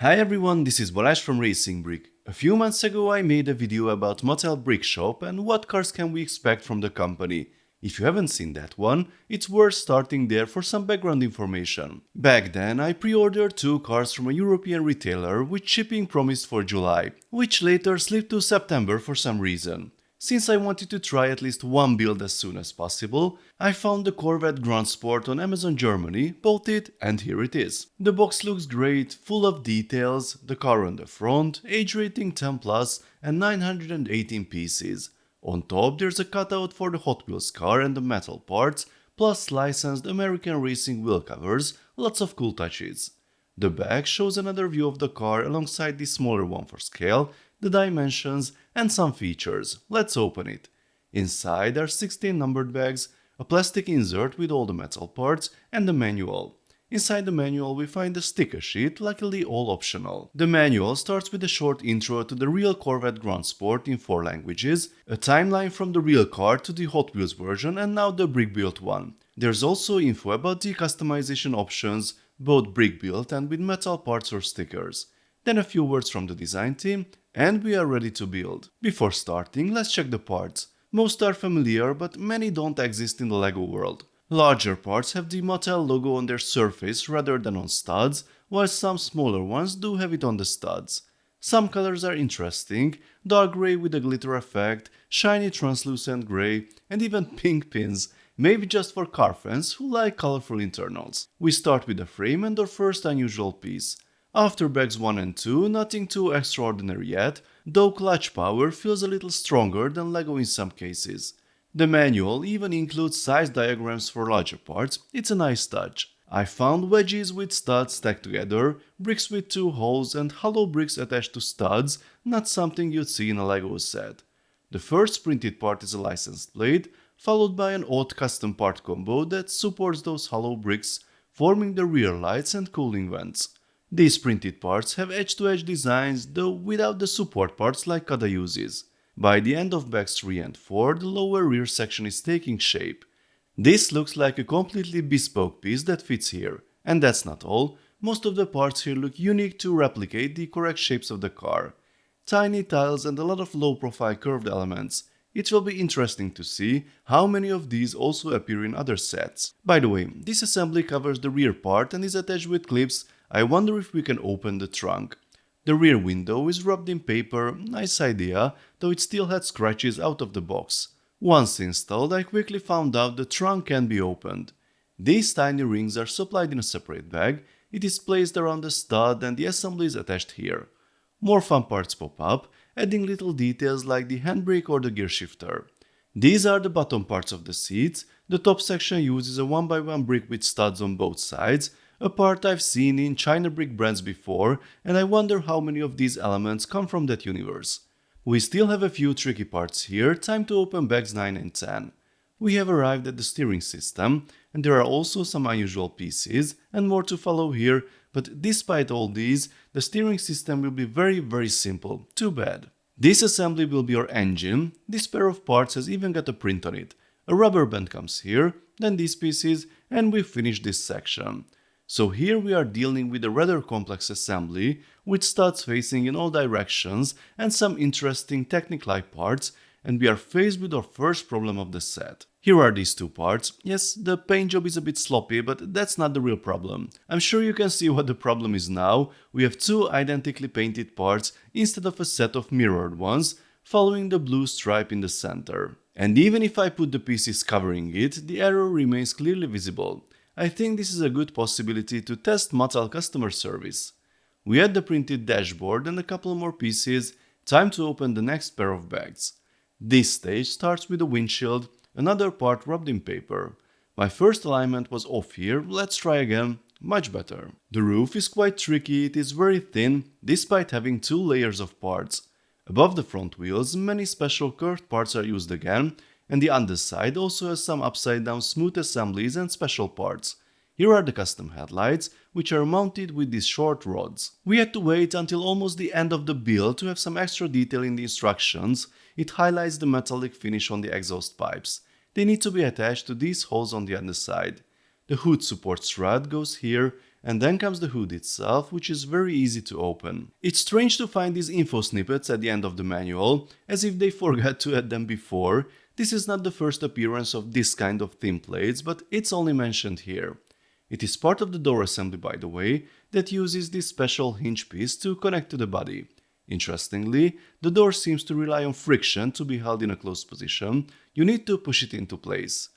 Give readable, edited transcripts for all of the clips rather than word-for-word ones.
Hi everyone, this is Balázs from RacingBrick. A few months ago I made a video about Mattel Brick Shop and what cars can we expect from the company. If you haven't seen that one, it's worth starting there for some background information. Back then I pre-ordered two cars from a European retailer with shipping promised for July, which later slipped to September for some reason. Since I wanted to try at least one build as soon as possible, I found the Corvette Grand Sport on Amazon Germany, bought it, and here it is. The box looks great, full of details, the car on the front, age rating 10+, and 918 pieces. On top there's a cutout for the Hot Wheels car and the metal parts, plus licensed American racing wheel covers, lots of cool touches. The back shows another view of the car alongside the smaller one for scale, the dimensions, and some features. Let's open it. Inside are 16 numbered bags, a plastic insert with all the metal parts, and the manual. Inside the manual we find a sticker sheet, luckily all optional. The manual starts with a short intro to the real Corvette Grand Sport in 4 languages, a timeline from the real car to the Hot Wheels version and now the brick-built one. There's also info about the customization options, both brick-built and with metal parts or stickers. Then a few words from the design team, and we are ready to build. Before starting, let's check the parts. Most are familiar, but many don't exist in the LEGO world. Larger parts have the Mattel logo on their surface rather than on studs, while some smaller ones do have it on the studs. Some colors are interesting, dark grey with a glitter effect, shiny translucent grey, and even pink pins, maybe just for car fans who like colorful internals. We start with the frame and our first unusual piece. After bags 1 and 2, nothing too extraordinary yet, though clutch power feels a little stronger than LEGO in some cases. The manual even includes size diagrams for larger parts, it's a nice touch. I found wedges with studs stacked together, bricks with 2 holes and hollow bricks attached to studs, not something you'd see in a LEGO set. The first printed part is a licensed blade, followed by an odd custom part combo that supports those hollow bricks, forming the rear lights and cooling vents. These printed parts have edge-to-edge designs, though without the support parts like Kada uses. By the end of bags 3 and 4, the lower rear section is taking shape. This looks like a completely bespoke piece that fits here. And that's not all, most of the parts here look unique to replicate the correct shapes of the car. Tiny tiles and a lot of low-profile curved elements. It will be interesting to see how many of these also appear in other sets. By the way, this assembly covers the rear part and is attached with clips. I wonder if we can open the trunk. The rear window is wrapped in paper, nice idea, though it still had scratches out of the box. Once installed, I quickly found out the trunk can be opened. These tiny rings are supplied in a separate bag, it is placed around the stud and the assembly is attached here. More fun parts pop up, adding little details like the handbrake or the gear shifter. These are the bottom parts of the seats. The top section uses a 1x1 brick with studs on both sides, a part I've seen in China brick brands before, and I wonder how many of these elements come from that universe. We still have a few tricky parts here, time to open bags 9 and 10. We have arrived at the steering system, and there are also some unusual pieces, and more to follow here, but despite all these, the steering system will be very simple, too bad. This assembly will be our engine, this pair of parts has even got a print on it. A rubber band comes here, then these pieces, and we finish this section. So here we are dealing with a rather complex assembly, with studs facing in all directions and some interesting Technic-like parts, and we are faced with our first problem of the set. Here are these 2 parts. Yes, the paint job is a bit sloppy, but that's not the real problem. I'm sure you can see what the problem is now. We have 2 identically painted parts instead of a set of mirrored ones, following the blue stripe in the center. And even if I put the pieces covering it, the error remains clearly visible. I think this is a good possibility to test Mattel customer service. We add the printed dashboard and a couple more pieces, time to open the next pair of bags. This stage starts with a windshield, another part wrapped in paper. My first alignment was off here, let's try again, much better. The roof is quite tricky, it is very thin, despite having 2 layers of parts. Above the front wheels, many special curved parts are used again, and the underside also has some upside down smooth assemblies and special parts. Here are the custom headlights, which are mounted with these short rods. We had to wait until almost the end of the build to have some extra detail in the instructions. It highlights the metallic finish on the exhaust pipes. They need to be attached to these holes on the underside. The hood support strut goes here, and then comes the hood itself, which is very easy to open. It's strange to find these info snippets at the end of the manual, as if they forgot to add them before. This is not the first appearance of this kind of thin plates, but it's only mentioned here. It is part of the door assembly, by the way, that uses this special hinge piece to connect to the body. Interestingly, the door seems to rely on friction to be held in a closed position. You need to push it into place.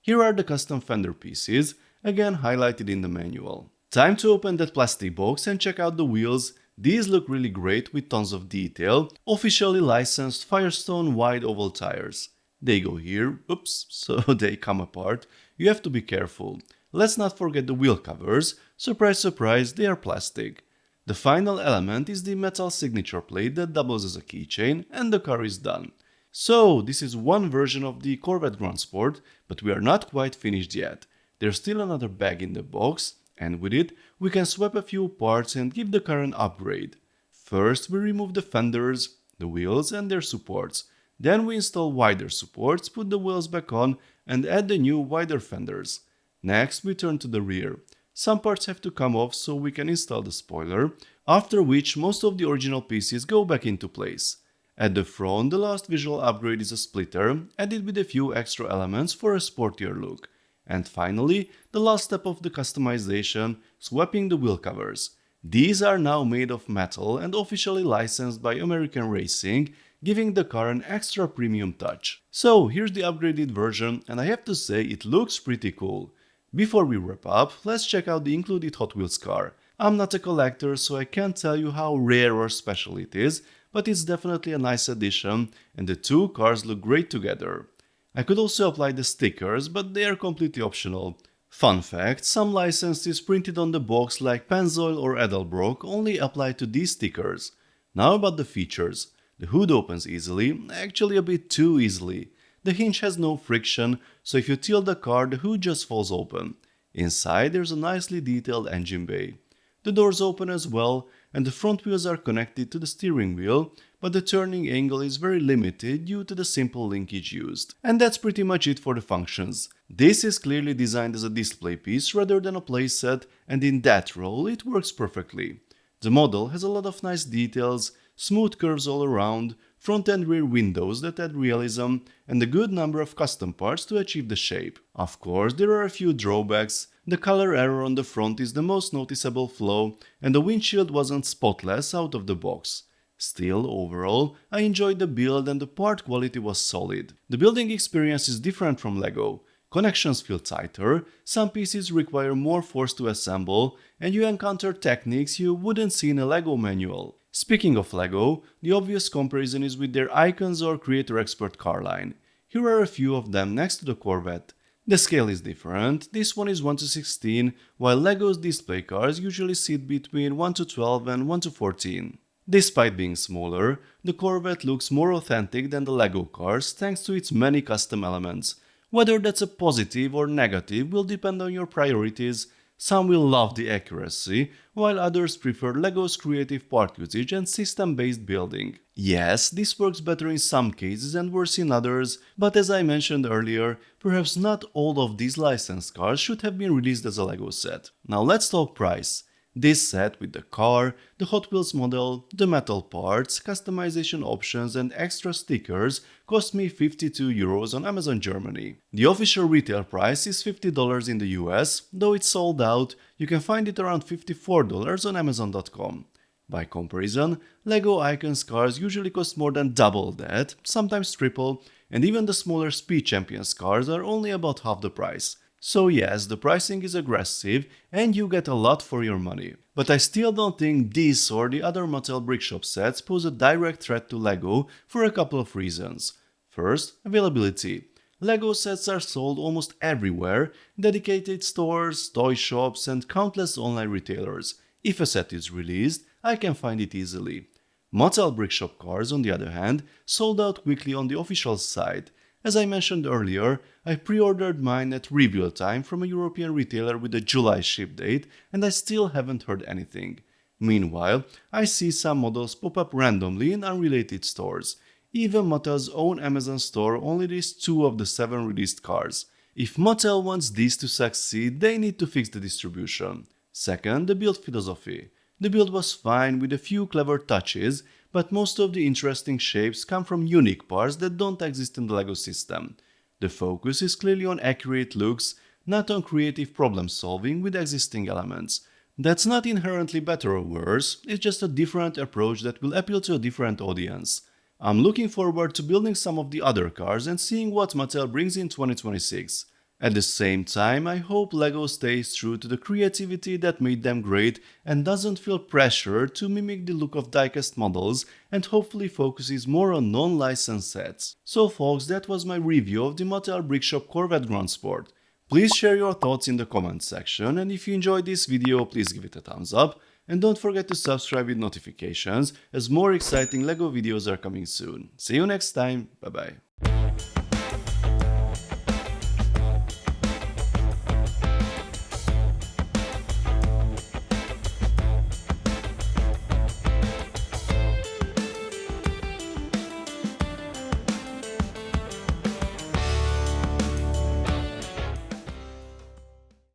Here are the custom fender pieces, again highlighted in the manual. Time to open that plastic box and check out the wheels. These look really great with tons of detail. Officially licensed Firestone wide oval tires. They go here, oops, so they come apart. You have to be careful. Let's not forget the wheel covers. Surprise, surprise, they are plastic. The final element is the metal signature plate that doubles as a keychain, and the car is done. So, this is one version of the Corvette Grand Sport, but we are not quite finished yet. There's still another bag in the box, and with it, we can swap a few parts and give the car an upgrade. First, we remove the fenders, the wheels and their supports. Then we install wider supports, put the wheels back on, and add the new wider fenders. Next, we turn to the rear. Some parts have to come off so we can install the spoiler, after which most of the original pieces go back into place. At the front, the last visual upgrade is a splitter, added with a few extra elements for a sportier look. And finally, the last step of the customization, swapping the wheel covers. These are now made of metal and officially licensed by American Racing, giving the car an extra premium touch. So here's the upgraded version, and I have to say it looks pretty cool. Before we wrap up, let's check out the included Hot Wheels car. I'm not a collector, so I can't tell you how rare or special it is, but it's definitely a nice addition, and the two cars look great together. I could also apply the stickers, but they are completely optional. Fun fact, some licenses printed on the box like Pennzoil or Edelbrock only apply to these stickers. Now about the features. The hood opens easily, actually a bit too easily. The hinge has no friction, so if you tilt the car, the hood just falls open. Inside there's a nicely detailed engine bay. The doors open as well, and the front wheels are connected to the steering wheel, but the turning angle is very limited due to the simple linkage used. And that's pretty much it for the functions. This is clearly designed as a display piece rather than a playset, and in that role it works perfectly. The model has a lot of nice details, smooth curves all around, front and rear windows that add realism, and a good number of custom parts to achieve the shape. Of course, there are a few drawbacks. The color error on the front is the most noticeable flaw, and the windshield wasn't spotless out of the box. Still, overall, I enjoyed the build and the part quality was solid. The building experience is different from LEGO. Connections feel tighter, some pieces require more force to assemble, and you encounter techniques you wouldn't see in a LEGO manual. Speaking of LEGO, the obvious comparison is with their Icons or Creator Expert car line. Here are a few of them next to the Corvette. The scale is different, this one is 1:16, while LEGO's display cars usually sit between 1:12 and 1:14. Despite being smaller, the Corvette looks more authentic than the LEGO cars thanks to its many custom elements. Whether that's a positive or negative will depend on your priorities. Some will love the accuracy, while others prefer LEGO's creative part usage and system-based building. Yes, this works better in some cases and worse in others, but as I mentioned earlier, perhaps not all of these licensed cars should have been released as a LEGO set. Now let's talk price. This set with the car, the Hot Wheels model, the metal parts, customization options and extra stickers cost me €52 on Amazon Germany. The official retail price is $50 in the US, though it's sold out, you can find it around $54 on Amazon.com. By comparison, LEGO Icons cars usually cost more than double that, sometimes triple, and even the smaller Speed Champions cars are only about half the price. So yes, the pricing is aggressive and you get a lot for your money. But I still don't think these or the other Mattel Brickshop sets pose a direct threat to LEGO for a couple of reasons. First, availability. LEGO sets are sold almost everywhere, dedicated stores, toy shops and countless online retailers. If a set is released, I can find it easily. Mattel Brickshop cars, on the other hand, sold out quickly on the official site. As I mentioned earlier, I pre-ordered mine at reveal time from a European retailer with a July ship date and I still haven't heard anything. Meanwhile, I see some models pop up randomly in unrelated stores. Even Mattel's own Amazon store only lists 2 of the 7 released cars. If Mattel wants these to succeed, they need to fix the distribution. Second, the build philosophy. The build was fine with a few clever touches, but most of the interesting shapes come from unique parts that don't exist in the LEGO system. The focus is clearly on accurate looks, not on creative problem solving with existing elements. That's not inherently better or worse, it's just a different approach that will appeal to a different audience. I'm looking forward to building some of the other cars and seeing what Mattel brings in 2026. At the same time, I hope LEGO stays true to the creativity that made them great and doesn't feel pressure to mimic the look of diecast models and hopefully focuses more on non-licensed sets. So folks, that was my review of the Mattel Brickshop Corvette Grand Sport. Please share your thoughts in the comments section, and if you enjoyed this video, please give it a thumbs up. And don't forget to subscribe with notifications, as more exciting LEGO videos are coming soon. See you next time, bye bye.